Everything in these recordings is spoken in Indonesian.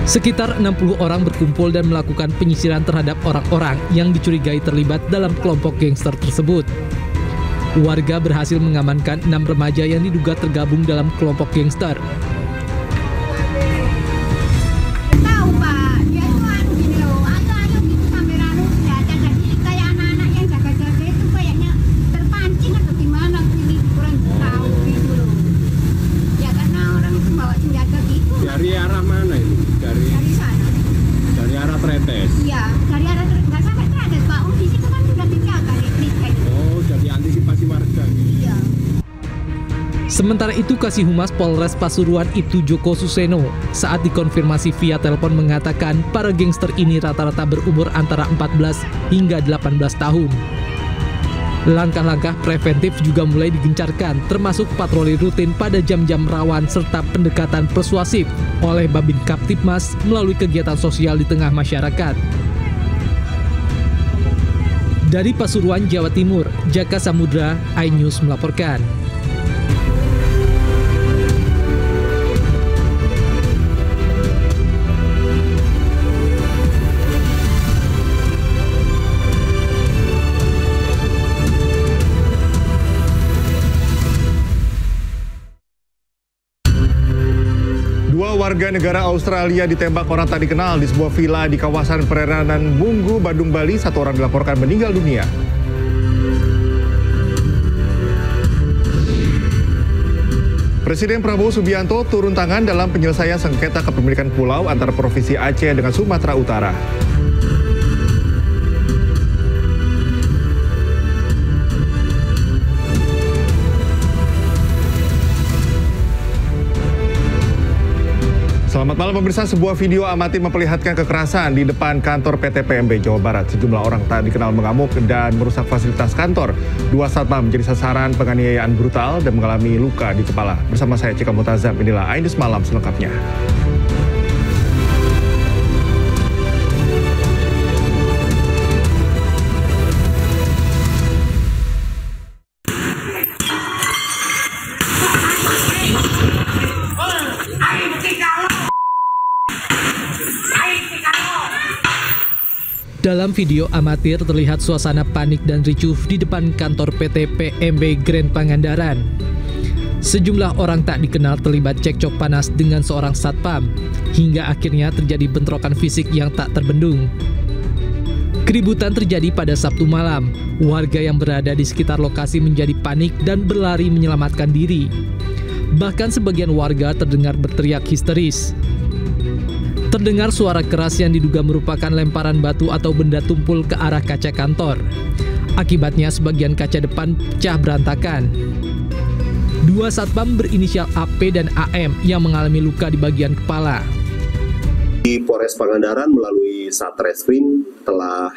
Sekitar 60 orang berkumpul dan melakukan penyisiran terhadap orang-orang yang dicurigai terlibat dalam kelompok gangster tersebut. Warga berhasil mengamankan 6 remaja yang diduga tergabung dalam kelompok gangster. Dari arah mana itu? Dari sana. Dari arah Tretes? Iya, dari arah nggak sampai Tretes, Pak. Di situ kan sudah dijaga listriknya. Oh, jadi antisipasi warga. Iya. Sementara itu, Kasih Humas Polres Pasuruan Ibtu Joko Suseno saat dikonfirmasi via telepon mengatakan para gangster ini rata-rata berumur antara 14 hingga 18 tahun. Langkah-langkah preventif juga mulai digencarkan, termasuk patroli rutin pada jam-jam rawan serta pendekatan persuasif oleh Babin Kaptipmas melalui kegiatan sosial di tengah masyarakat. Dari Pasuruan, Jawa Timur, Jaka Samudra, iNews melaporkan. Warga negara Australia ditembak orang tak dikenal di sebuah villa di kawasan Perairan Bunggu, Badung, Bali. 1 orang dilaporkan meninggal dunia. Presiden Prabowo Subianto turun tangan dalam penyelesaian sengketa kepemilikan pulau antara Provinsi Aceh dengan Sumatera Utara. Selamat malam pemirsa, sebuah video amatir memperlihatkan kekerasan di depan kantor PT PMB Jawa Barat. Sejumlah orang tak dikenal mengamuk dan merusak fasilitas kantor. 2 satpam menjadi sasaran penganiayaan brutal dan mengalami luka di kepala. Bersama saya Cika Mutazam, inilah iNews Malam selengkapnya. Dalam video amatir terlihat suasana panik dan ricuh di depan kantor PT PMB Grand Pangandaran. Sejumlah orang tak dikenal terlibat cekcok panas dengan seorang satpam, hingga akhirnya terjadi bentrokan fisik yang tak terbendung. Keributan terjadi pada Sabtu malam. Warga yang berada di sekitar lokasi menjadi panik dan berlari menyelamatkan diri. Bahkan sebagian warga terdengar berteriak histeris. Terdengar suara keras yang diduga merupakan lemparan batu atau benda tumpul ke arah kaca kantor. Akibatnya sebagian kaca depan pecah berantakan. 2 satpam berinisial AP dan AM yang mengalami luka di bagian kepala. Di Polres Pangandaran melalui Satreskrim telah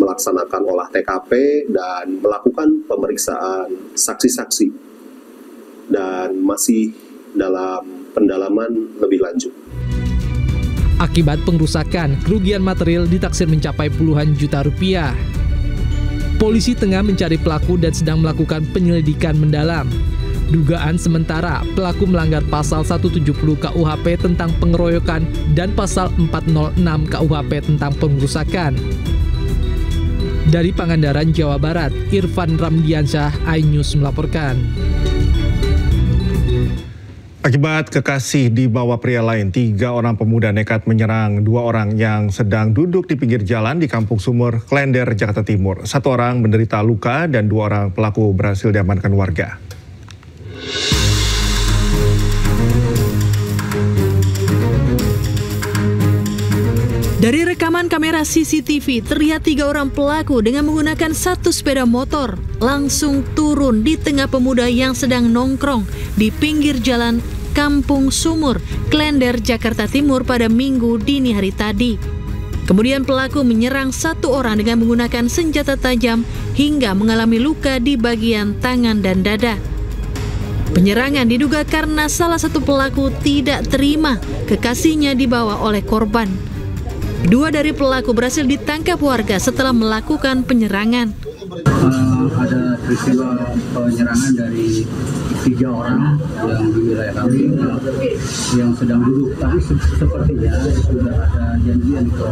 melaksanakan olah TKP dan melakukan pemeriksaan saksi-saksi dan masih dalam pendalaman lebih lanjut. Akibat pengrusakan, kerugian material ditaksir mencapai puluhan juta rupiah. Polisi tengah mencari pelaku dan sedang melakukan penyelidikan mendalam. Dugaan sementara, pelaku melanggar pasal 170 KUHP tentang pengeroyokan dan pasal 406 KUHP tentang pengrusakan. Dari Pangandaran, Jawa Barat, Irfan Ramdiansyah, iNews melaporkan. Akibat kekasih dibawa pria lain, 3 orang pemuda nekat menyerang 2 orang yang sedang duduk di pinggir jalan di Kampung Sumur, Klender, Jakarta Timur. 1 orang menderita luka dan 2 orang pelaku berhasil diamankan warga. Dari rekaman kamera CCTV, terlihat 3 orang pelaku dengan menggunakan 1 sepeda motor langsung turun di tengah pemuda yang sedang nongkrong di pinggir jalan Kampung Sumur, Klender, Jakarta Timur pada Minggu dini hari tadi. Kemudian pelaku menyerang 1 orang dengan menggunakan senjata tajam hingga mengalami luka di bagian tangan dan dada. Penyerangan diduga karena salah satu pelaku tidak terima kekasihnya dibawa oleh korban. 2 dari pelaku berhasil ditangkap warga setelah melakukan penyerangan. Ada peristiwa penyerangan dari 3 orang yang di wilayah kami yang sedang duduk, tapi sepertinya sudah ada janjian itu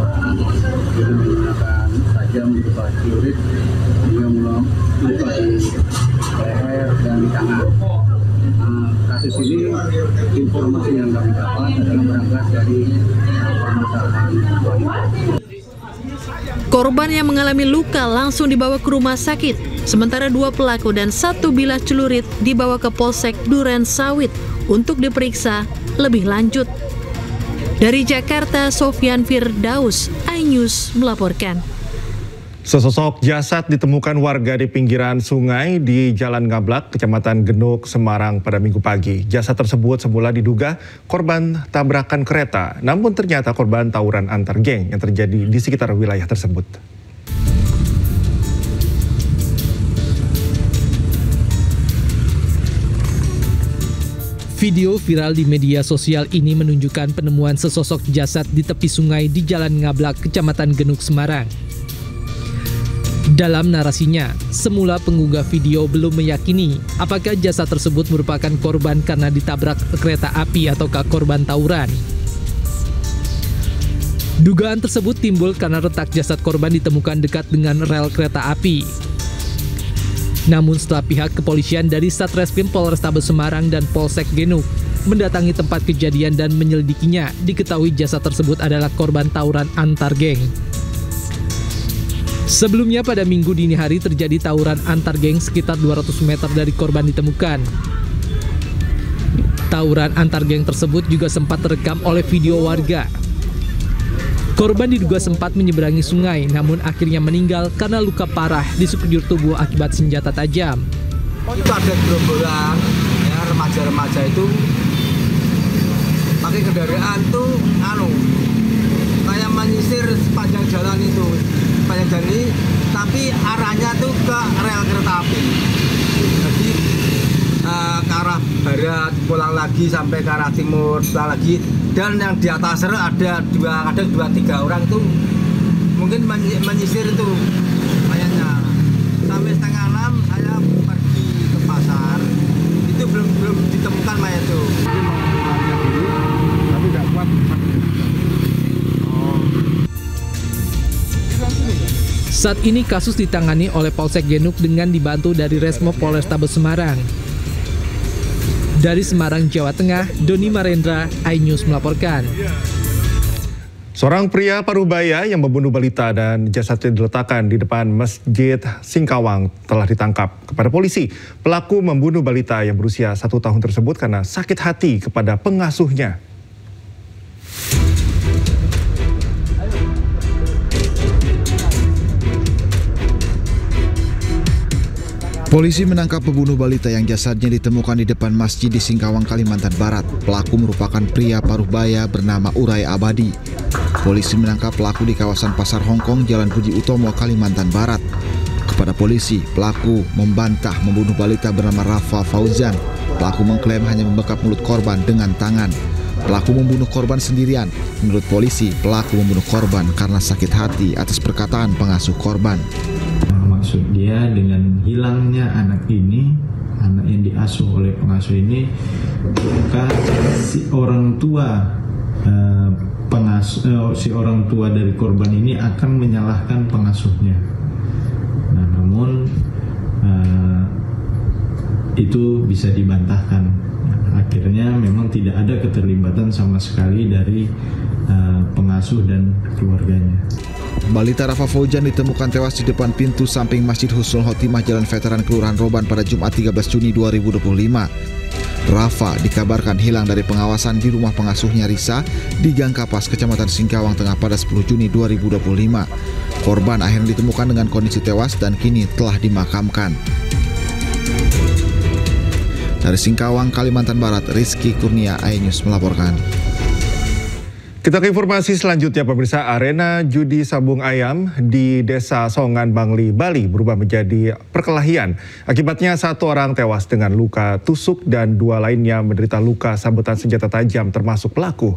dengan menggunakan tajam berupa celurit hingga luka di leher dan di tangan. Kasus ini, informasi yang kami dapat adalah berangkat dari permasalahan wanita. Korban yang mengalami luka langsung dibawa ke rumah sakit, sementara 2 pelaku dan 1 bilah celurit dibawa ke Polsek Duren Sawit untuk diperiksa lebih lanjut. Dari Jakarta, Sofyan Firdaus, iNews melaporkan. Sesosok jasad ditemukan warga di pinggiran sungai di Jalan Ngablak, Kecamatan Genuk, Semarang pada Minggu pagi. Jasad tersebut semula diduga korban tabrakan kereta, namun ternyata korban tawuran antar geng yang terjadi di sekitar wilayah tersebut. Video viral di media sosial ini menunjukkan penemuan sesosok jasad di tepi sungai di Jalan Ngablak, Kecamatan Genuk, Semarang. Dalam narasinya, semula pengunggah video belum meyakini apakah jasad tersebut merupakan korban karena ditabrak kereta api ataukah korban tawuran. Dugaan tersebut timbul karena retak jasad korban ditemukan dekat dengan rel kereta api. Namun setelah pihak kepolisian dari Satreskrim Polrestabes Semarang dan Polsek Genuk mendatangi tempat kejadian dan menyelidikinya, diketahui jasad tersebut adalah korban tawuran antar geng. Sebelumnya pada Minggu dini hari terjadi tawuran antar geng sekitar 200 meter dari korban ditemukan. Tawuran antar geng tersebut juga sempat terekam oleh video warga. Korban diduga sempat menyeberangi sungai, namun akhirnya meninggal karena luka parah di sekujur tubuh akibat senjata tajam. Itu ada gerombolan, ya, remaja-remaja itu pakai kendaraan tuh, kayak menyisir sepanjang jalan itu, tapi arahnya tuh ke rel kereta api. Jadi ke arah barat, pulang lagi sampai ke arah timur, pulang lagi. Dan yang di atas rel ada 2-3 orang itu mungkin menyisir itu kayaknya. Sampai 5:30 saya pergi ke pasar, itu belum ditemukan mayat itu. Tapi nggak kuat. Saat ini kasus ditangani oleh Polsek Genuk dengan dibantu dari Resmo Polrestabes Semarang. Dari Semarang, Jawa Tengah, Doni Marendra, iNews melaporkan. Seorang pria Parubaya yang membunuh balita dan jasadnya diletakkan di depan Masjid Singkawang telah ditangkap. Kepada polisi, pelaku membunuh balita yang berusia 1 tahun tersebut karena sakit hati kepada pengasuhnya. Polisi menangkap pembunuh balita yang jasadnya ditemukan di depan masjid di Singkawang, Kalimantan Barat. Pelaku merupakan pria Parubaya bernama Urai Abadi. Polisi menangkap pelaku di kawasan Pasar Hongkong, Jalan Puji Utomo, Kalimantan Barat. Kepada polisi, pelaku membantah membunuh balita bernama Rafa Fauzan. Pelaku mengklaim hanya membekap mulut korban dengan tangan. Pelaku membunuh korban sendirian. Menurut polisi, pelaku membunuh korban karena sakit hati atas perkataan pengasuh korban. Maksud dia dengan hilangnya anak ini, anak yang diasuh oleh pengasuh ini, maka si orang tua si orang tua dari korban ini akan menyalahkan pengasuhnya. Nah, namun itu bisa dibantahkan. Akhirnya memang tidak ada keterlibatan sama sekali dari pengasuh dan keluarganya. Balita Rafa Fauzan ditemukan tewas di depan pintu samping Masjid Husnul Khotimah Jalan Veteran Kelurahan Roban pada Jumat 13 Juni 2025. Rafa dikabarkan hilang dari pengawasan di rumah pengasuhnya Risa di Gang Kapas, Kecamatan Singkawang Tengah pada 10 Juni 2025. Korban akhirnya ditemukan dengan kondisi tewas dan kini telah dimakamkan. Dari Singkawang, Kalimantan Barat, Rizky Kurnia, iNews melaporkan. Kita ke informasi selanjutnya, pemirsa. Arena judi sabung ayam di Desa Songan, Bangli, Bali berubah menjadi perkelahian. Akibatnya 1 orang tewas dengan luka tusuk dan 2 lainnya menderita luka sabetan senjata tajam termasuk pelaku.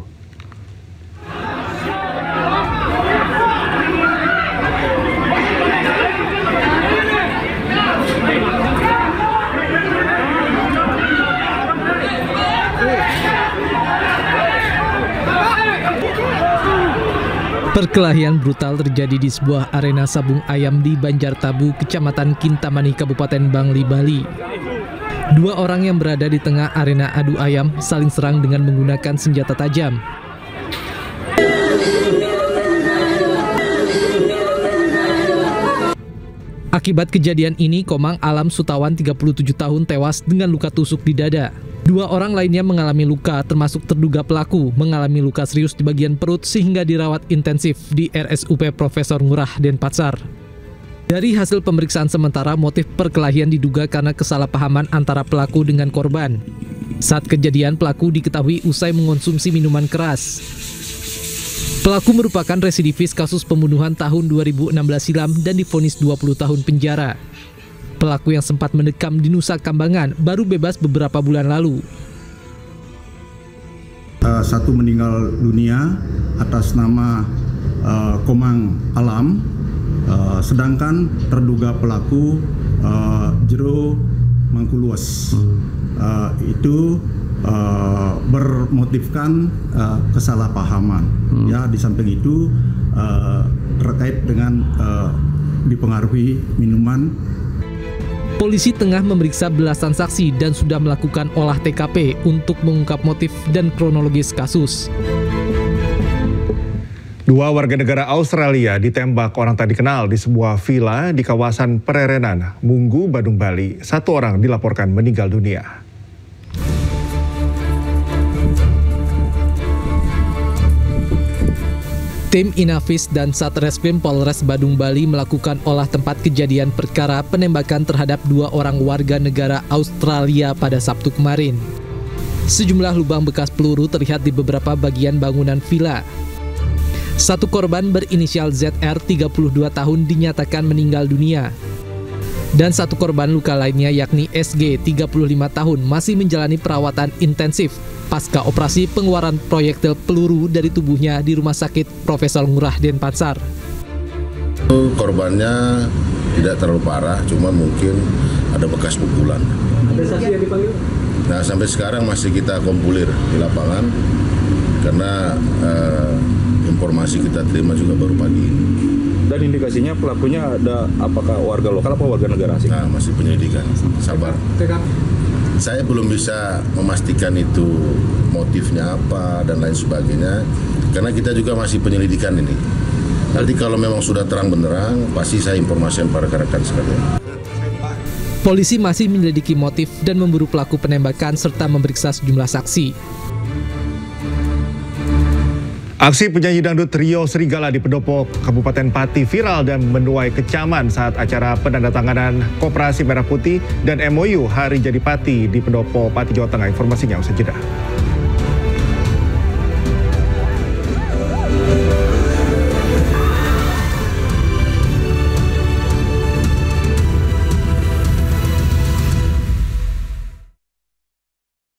Perkelahian brutal terjadi di sebuah arena sabung ayam di Banjartabu, Kecamatan Kintamani, Kabupaten Bangli, Bali. Dua orang yang berada di tengah arena adu ayam saling serang dengan menggunakan senjata tajam. Akibat kejadian ini, Komang Alam Sutawan 37 tahun tewas dengan luka tusuk di dada. Dua orang lainnya mengalami luka, termasuk terduga pelaku mengalami luka serius di bagian perut sehingga dirawat intensif di RSUP Profesor Ngurah Denpasar. Dari hasil pemeriksaan sementara, motif perkelahian diduga karena kesalahpahaman antara pelaku dengan korban. Saat kejadian, pelaku diketahui usai mengonsumsi minuman keras. Pelaku merupakan residivis kasus pembunuhan tahun 2016 silam dan divonis 20 tahun penjara. Pelaku yang sempat mendekam di Nusa Kambangan baru bebas beberapa bulan lalu. Satu meninggal dunia atas nama Komang Alam, sedangkan terduga pelaku Jero Mangkuluas. Itu bermotifkan kesalahpahaman. Ya, di samping itu terkait dengan dipengaruhi minuman. Polisi tengah memeriksa belasan saksi dan sudah melakukan olah TKP untuk mengungkap motif dan kronologis kasus. Dua warga negara Australia ditembak orang tak dikenal di sebuah villa di kawasan Pererenan, Munggu, Badung, Bali. Satu orang dilaporkan meninggal dunia. Tim Inavis dan Satreskrim Polres Badung, Bali melakukan olah tempat kejadian perkara penembakan terhadap dua orang warga negara Australia pada Sabtu kemarin. Sejumlah lubang bekas peluru terlihat di beberapa bagian bangunan villa. Satu korban berinisial ZR 32 tahun dinyatakan meninggal dunia. Dan satu korban luka lainnya yakni SG 35 tahun masih menjalani perawatan intensif pasca operasi pengeluaran proyektil peluru dari tubuhnya di Rumah Sakit Profesor Ngurah Denpasar. Korbannya tidak terlalu parah, cuma mungkin ada bekas pukulan. Ada saksi yang dipanggil? Nah, sampai sekarang masih kita kumpulir di lapangan karena informasi kita terima juga baru pagi ini. Dan indikasinya pelakunya ada apakah warga lokal atau warga negara asing? Nah, masih penyelidikan. Sabar. Saya belum bisa memastikan itu motifnya apa dan lain sebagainya, karena kita juga masih penyelidikan ini. Nanti kalau memang sudah terang benderang, pasti saya informasikan para rekan-rekan sekalian. Polisi masih menyelidiki motif dan memburu pelaku penembakan serta memeriksa sejumlah saksi. Aksi penyanyi dangdut Rio Serigala di Pendopo, Kabupaten Pati viral dan menuai kecaman saat acara penandatanganan Koperasi Merah Putih dan MOU Hari Jadi Pati di Pendopo, Pati, Jawa Tengah. Informasinya usai jeda.